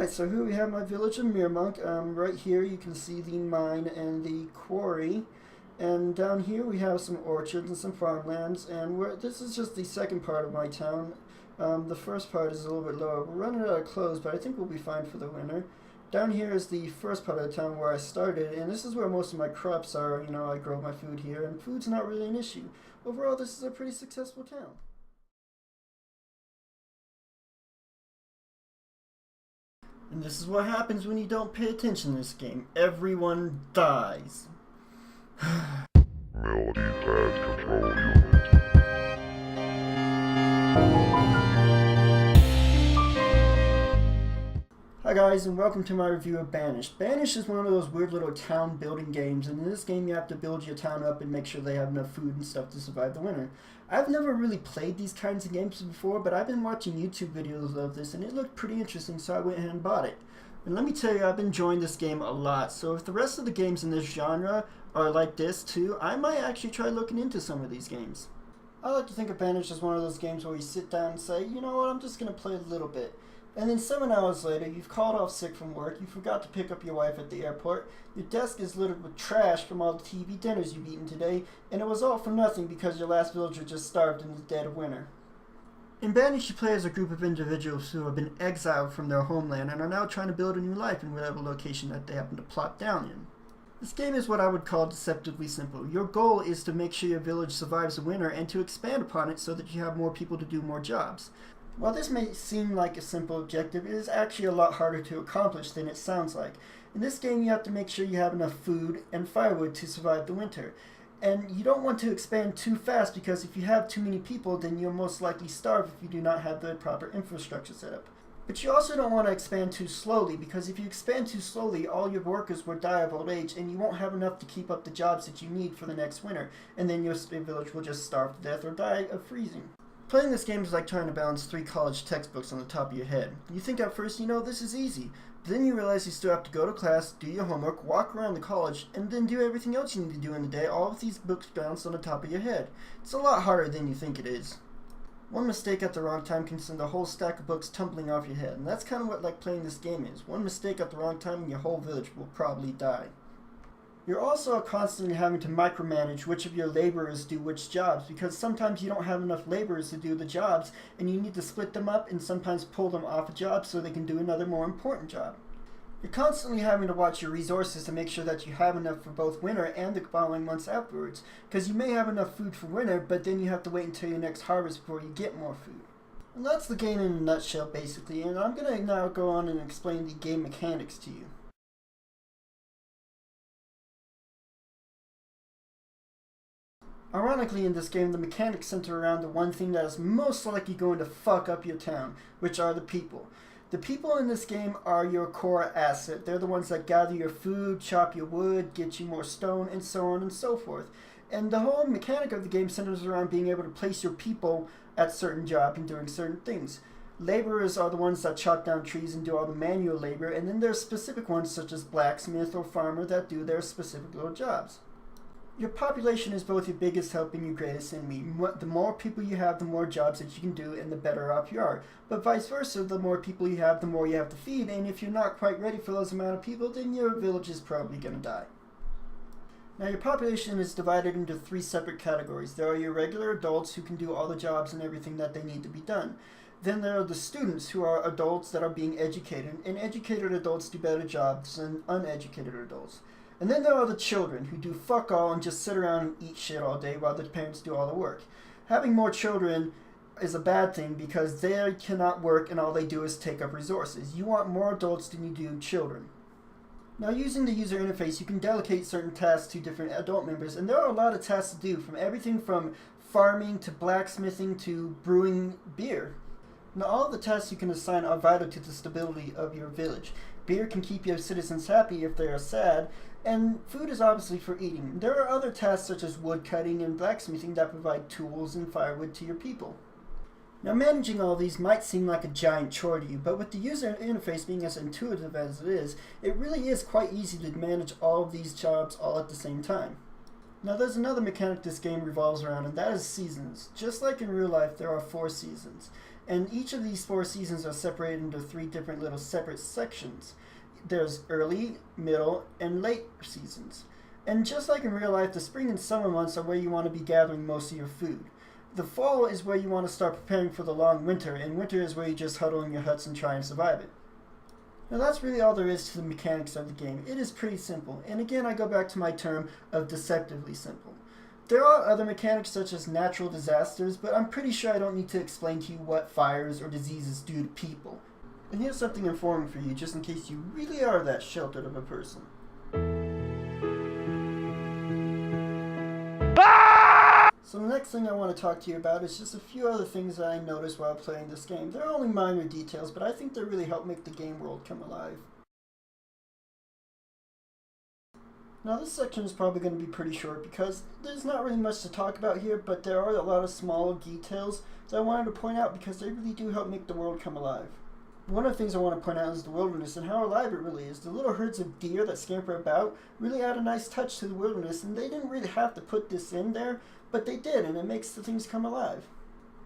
Alright, so here we have my village of Mirmonk. Right here you can see the mine and the quarry. And down here we have some orchards and some farmlands. And this is just the second part of my town. The first part is a little bit lower. We're running out of clothes, but I think we'll be fine for the winter. Down here is the first part of the town where I started, and this is where most of my crops are. You know, I grow my food here, and food's not really an issue. Overall, this is a pretty successful town. And this is what happens when you don't pay attention in this game. Everyone dies. Melody fast control unit. Hi guys, and welcome to my review of Banished. Banished is one of those weird little town building games, and in this game you have to build your town up and make sure they have enough food and stuff to survive the winter. I've never really played these kinds of games before, but I've been watching YouTube videos of this and it looked pretty interesting, so I went ahead and bought it. And let me tell you, I've been enjoying this game a lot, so if the rest of the games in this genre are like this too, I might actually try looking into some of these games. I like to think of Banished as one of those games where you sit down and say, you know what, I'm just going to play a little bit. And then 7 hours later, you've called off sick from work, you forgot to pick up your wife at the airport, your desk is littered with trash from all the TV dinners you've eaten today, and it was all for nothing because your last villager just starved in the dead of winter. In Banished, you play as a group of individuals who have been exiled from their homeland and are now trying to build a new life in whatever location that they happen to plop down in. This game is what I would call deceptively simple. Your goal is to make sure your village survives the winter and to expand upon it so that you have more people to do more jobs. While this may seem like a simple objective, it is actually a lot harder to accomplish than it sounds like. In this game you have to make sure you have enough food and firewood to survive the winter. And you don't want to expand too fast because if you have too many people, then you'll most likely starve if you do not have the proper infrastructure set up. But you also don't want to expand too slowly, because if you expand too slowly, all your workers will die of old age and you won't have enough to keep up the jobs that you need for the next winter, and then your village will just starve to death or die of freezing. Playing this game is like trying to balance 3 college textbooks on the top of your head. You think at first, you know, this is easy, but then you realize you still have to go to class, do your homework, walk around the college, and then do everything else you need to do in the day, all with these books balanced on the top of your head. It's a lot harder than you think it is. One mistake at the wrong time can send a whole stack of books tumbling off your head, and that's kind of what like playing this game is. One mistake at the wrong time and your whole village will probably die. You're also constantly having to micromanage which of your laborers do which jobs, because sometimes you don't have enough laborers to do the jobs and you need to split them up and sometimes pull them off a job so they can do another more important job. You're constantly having to watch your resources to make sure that you have enough for both winter and the following months afterwards, because you may have enough food for winter, but then you have to wait until your next harvest before you get more food. And that's the game in a nutshell basically, and I'm going to now go on and explain the game mechanics to you. Ironically, in this game, the mechanics center around the one thing that is most likely going to fuck up your town, which are the people. The people in this game are your core asset. They're the ones that gather your food, chop your wood, get you more stone, and so on and so forth. And the whole mechanic of the game centers around being able to place your people at certain jobs and doing certain things. Laborers are the ones that chop down trees and do all the manual labor, and then there's specific ones such as blacksmith or farmer that do their specific little jobs. Your population is both your biggest help and your greatest enemy. The more people you have, the more jobs that you can do and the better off you are. But vice versa, the more people you have, the more you have to feed, and if you're not quite ready for those amount of people, then your village is probably going to die. Now your population is divided into 3 separate categories. There are your regular adults who can do all the jobs and everything that they need to be done. Then there are the students who are adults that are being educated, and educated adults do better jobs than uneducated adults. And then there are the children, who do fuck all and just sit around and eat shit all day while the parents do all the work. Having more children is a bad thing because they cannot work and all they do is take up resources. You want more adults than you do children. Now, using the user interface, you can delegate certain tasks to different adult members, and there are a lot of tasks to do, from everything from farming to blacksmithing to brewing beer. Now, all of the tasks you can assign are vital to the stability of your village. Beer can keep your citizens happy if they are sad, and food is obviously for eating. There are other tasks such as wood cutting and blacksmithing that provide tools and firewood to your people. Now, managing all these might seem like a giant chore to you, but with the user interface being as intuitive as it is, it really is quite easy to manage all of these jobs all at the same time. Now, there's another mechanic this game revolves around, and that is seasons. Just like in real life, there are 4 seasons. And each of these 4 seasons are separated into 3 different little separate sections. There's early, middle, and late seasons. And just like in real life, the spring and summer months are where you want to be gathering most of your food. The fall is where you want to start preparing for the long winter, and winter is where you just huddle in your huts and try and survive it. Now that's really all there is to the mechanics of the game. It is pretty simple, and again I go back to my term of deceptively simple. There are other mechanics such as natural disasters, but I'm pretty sure I don't need to explain to you what fires or diseases do to people. And here's something informative for you, just in case you really are that sheltered of a person. So the next thing I want to talk to you about is just a few other things that I noticed while playing this game. They're only minor details, but I think they really help make the game world come alive. Now this section is probably going to be pretty short because there's not really much to talk about here, but there are a lot of small details that I wanted to point out because they really do help make the world come alive. One of the things I want to point out is the wilderness and how alive it really is. The little herds of deer that scamper about really add a nice touch to the wilderness, and they didn't really have to put this in there, but they did, and it makes the things come alive.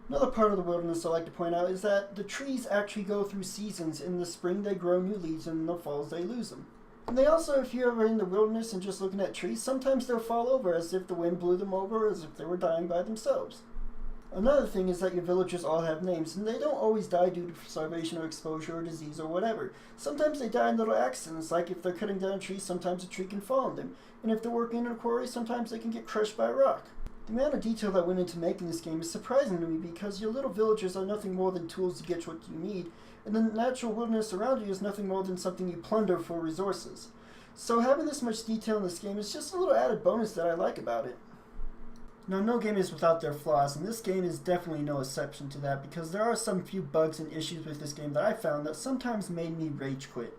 Another part of the wilderness I like to point out is that the trees actually go through seasons. In the spring they grow new leaves, and in the falls they lose them. And they also, if you're ever in the wilderness and just looking at trees, sometimes they'll fall over as if the wind blew them over, or as if they were dying by themselves. Another thing is that your villagers all have names, and they don't always die due to starvation or exposure or disease or whatever. Sometimes they die in little accidents, like if they're cutting down a tree, sometimes a tree can fall on them. And if they're working in a quarry, sometimes they can get crushed by a rock. The amount of detail that went into making this game is surprising to me because your little villagers are nothing more than tools to get what you need, and the natural wilderness around you is nothing more than something you plunder for resources. So having this much detail in this game is just a little added bonus that I like about it. Now, no game is without their flaws, and this game is definitely no exception to that because there are some few bugs and issues with this game that I found that sometimes made me rage quit.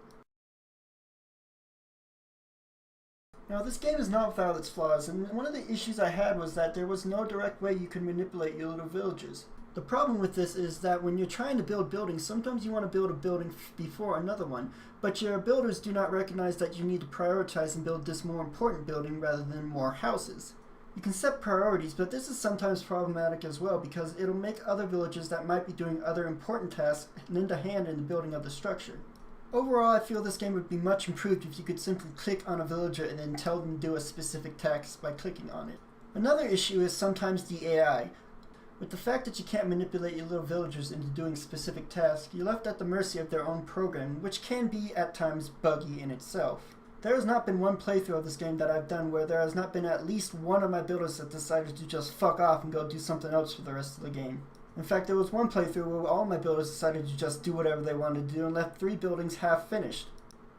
Now, this game is not without its flaws, and one of the issues I had was that there was no direct way you could manipulate your little villages. The problem with this is that when you're trying to build buildings, sometimes you want to build a building before another one, but your builders do not recognize that you need to prioritize and build this more important building rather than more houses. You can set priorities, but this is sometimes problematic as well because it'll make other villages that might be doing other important tasks lend a hand in the building of the structure. Overall, I feel this game would be much improved if you could simply click on a villager and then tell them to do a specific task by clicking on it. Another issue is sometimes the AI. With the fact that you can't manipulate your little villagers into doing specific tasks, you're left at the mercy of their own programming, which can be at times buggy in itself. There has not been one playthrough of this game that I've done where there has not been at least one of my builders that decided to just fuck off and go do something else for the rest of the game. In fact, there was one playthrough where all my builders decided to just do whatever they wanted to do and left 3 buildings half finished.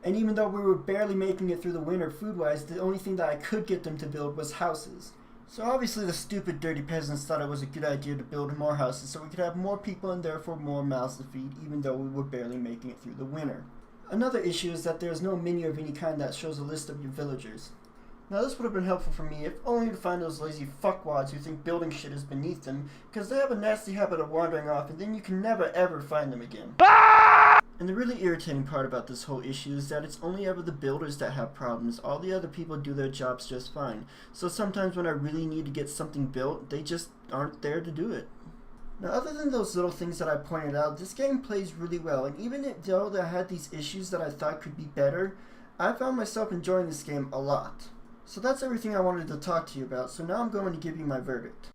And even though we were barely making it through the winter food-wise, the only thing that I could get them to build was houses. So obviously the stupid dirty peasants thought it was a good idea to build more houses so we could have more people and therefore more mouths to feed, even though we were barely making it through the winter. Another issue is that there is no menu of any kind that shows a list of your villagers. Now this would have been helpful for me if only to find those lazy fuckwads who think building shit is beneath them, because they have a nasty habit of wandering off and then you can never ever find them again. And the really irritating part about this whole issue is that it's only ever the builders that have problems. All the other people do their jobs just fine. So sometimes when I really need to get something built, they just aren't there to do it. Now, other than those little things that I pointed out, this game plays really well, and even though I had these issues that I thought could be better, I found myself enjoying this game a lot. So that's everything I wanted to talk to you about, so now I'm going to give you my verdict.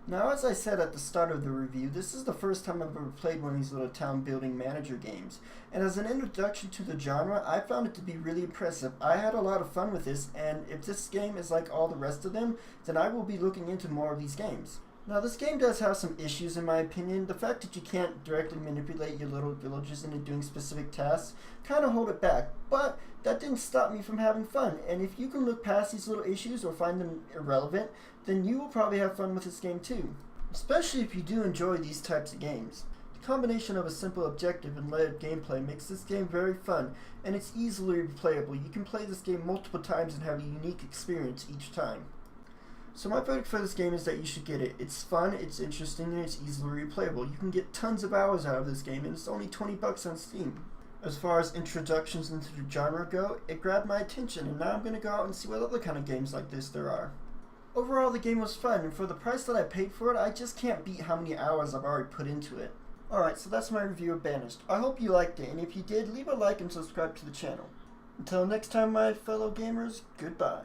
Now, as I said at the start of the review, this is the first time I've ever played one of these little town building manager games, and as an introduction to the genre, I found it to be really impressive. I had a lot of fun with this, and if this game is like all the rest of them, then I will be looking into more of these games. Now, this game does have some issues in my opinion. The fact that you can't directly manipulate your little villages into doing specific tasks kind of hold it back, but that didn't stop me from having fun, and if you can look past these little issues or find them irrelevant, then you will probably have fun with this game too. Especially if you do enjoy these types of games. The combination of a simple objective and layered gameplay makes this game very fun, and it's easily replayable. You can play this game multiple times and have a unique experience each time. So my verdict for this game is that you should get it. It's fun, it's interesting, and it's easily replayable. You can get tons of hours out of this game, and it's only $20 on Steam. As far as introductions into the genre go, it grabbed my attention, and now I'm going to go out and see what other kind of games like this there are. Overall, the game was fun, and for the price that I paid for it, I just can't beat how many hours I've already put into it. Alright, so that's my review of Banished. I hope you liked it, and if you did, leave a like and subscribe to the channel. Until next time, my fellow gamers, goodbye.